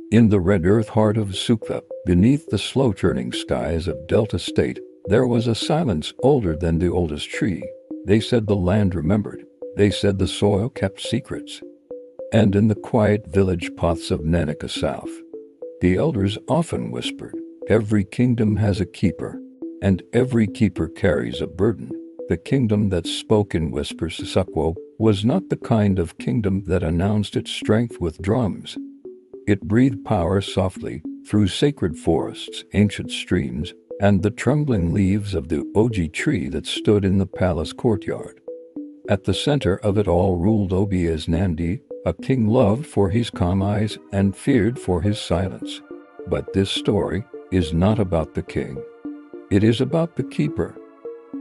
In the red earth heart of Nsukwa, beneath the slow-turning skies of Delta State, there was a silence older than the oldest tree. They said the land remembered. They said the soil kept secrets. And in the quiet village paths of Nanika South, the elders often whispered, "Every kingdom has a keeper, and every keeper carries a burden." The kingdom that spoke in whispers, Nsukwa, was not the kind of kingdom that announced its strength with drums. It breathed power softly through sacred forests, ancient streams, and the trembling leaves of the Oji tree that stood in the palace courtyard. At the center of it all ruled Obi's Nandi, a king loved for his calm eyes and feared for his silence. But this story is not about the king. It is about the keeper.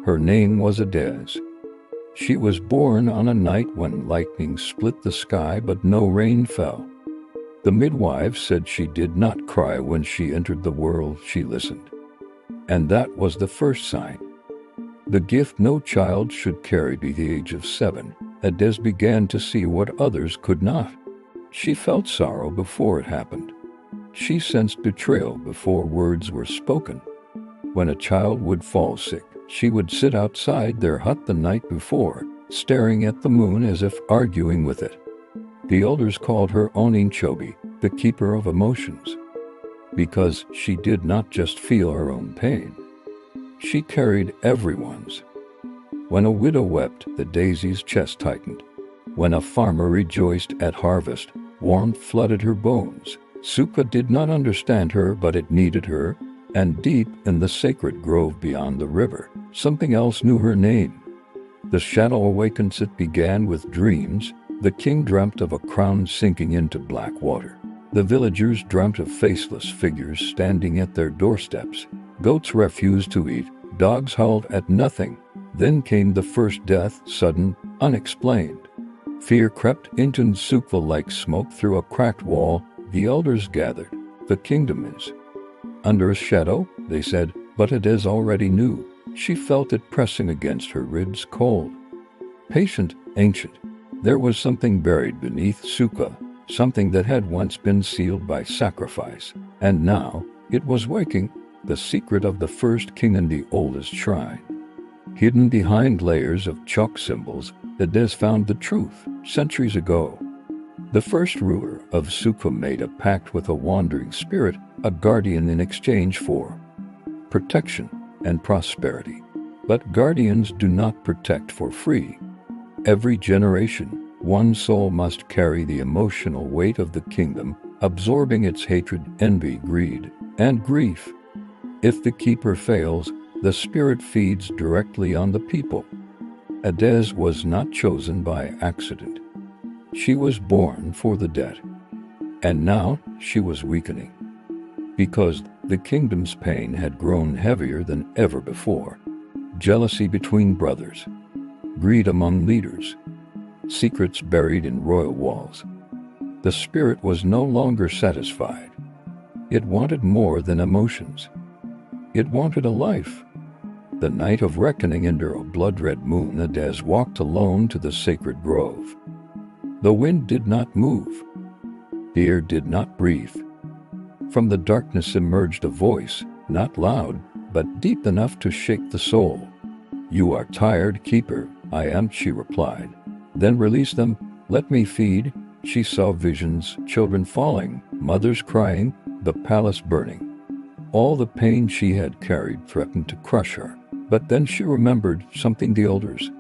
Her name was Adez. She was born on a night when lightning split the sky but no rain fell. The midwife said she did not cry when she entered the world, she listened. And that was the first sign. The gift no child should carry by the age of 7, Adez began to see what others could not. She felt sorrow before it happened. She sensed betrayal before words were spoken. When a child would fall sick, she would sit outside their hut the night before, staring at the moon as if arguing with it. The elders called her Oninchobi, the keeper of emotions, because she did not just feel her own pain. She carried everyone's. When a widow wept, the daisy's chest tightened. When a farmer rejoiced at harvest, warmth flooded her bones. Nsukwa did not understand her, but it needed her, and deep in the sacred grove beyond the river, something else knew her name. The shadow awakens. It began with dreams. The king dreamt of a crown sinking into black water. The villagers dreamt of faceless figures standing at their doorsteps. Goats refused to eat. Dogs howled at nothing. Then came the first death, sudden, unexplained. Fear crept into Nsukwa like smoke through a cracked wall. The elders gathered. The kingdom is under a shadow, they said, but Adez already knew. She felt it pressing against her ribs, cold, patient, ancient. There was something buried beneath Nsukwa, something that had once been sealed by sacrifice, and now it was waking, the secret of the first king in the oldest shrine. Hidden behind layers of chalk symbols, Adez found the truth centuries ago. The first ruler of Nsukwa made a pact with a wandering spirit, a guardian in exchange for protection and prosperity. But guardians do not protect for free. Every generation, one soul must carry the emotional weight of the kingdom, absorbing its hatred, envy, greed, and grief. If the keeper fails, the spirit feeds directly on the people. Adez was not chosen by accident. She was born for the debt. And now she was weakening. Because the kingdom's pain had grown heavier than ever before. Jealousy between brothers. Greed among leaders. Secrets buried in royal walls. The spirit was no longer satisfied. It wanted more than emotions. It wanted a life. The night of reckoning under a blood-red moon, Adez walked alone to the sacred grove. The wind did not move. The air did not breathe. From the darkness emerged a voice, not loud, but deep enough to shake the soul. "You are tired, keeper." "I am," she replied. "Then release them, let me feed." She saw visions, children falling, mothers crying, the palace burning. All the pain she had carried threatened to crush her. But then she remembered something the elders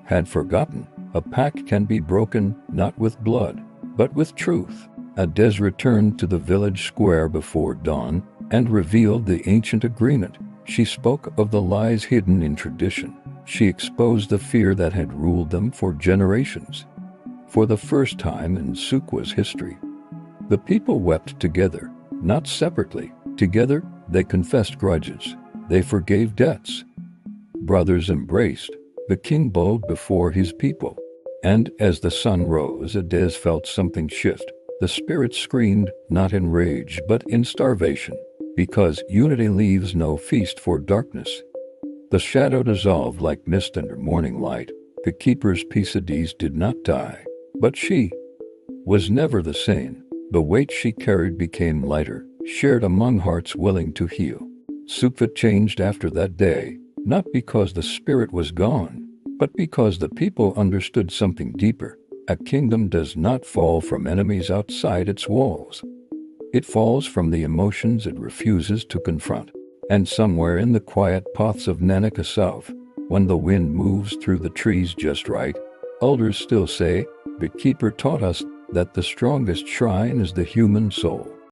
had forgotten. A pact can be broken, not with blood, but with truth. Adez returned to the village square before dawn and revealed the ancient agreement. She spoke of the lies hidden in tradition. She exposed the fear that had ruled them for generations. For the first time in Nsukwa's history, the people wept together, not separately. Together, they confessed grudges. They forgave debts. Brothers embraced. The king bowed before his people. And as the sun rose, Adez felt something shift. The spirit screamed, not in rage, but in starvation. Because unity leaves no feast for darkness. The shadow dissolved like mist under morning light. The keeper's peace Adez did not die. But she was never the same. The weight she carried became lighter, shared among hearts willing to heal. Nsukwa changed after that day, not because the spirit was gone, but because the people understood something deeper. A kingdom does not fall from enemies outside its walls. It falls from the emotions it refuses to confront. And somewhere in the quiet paths of Nsukwa South, when the wind moves through the trees just right, elders still say, "The keeper taught us that the strongest shrine is the human soul."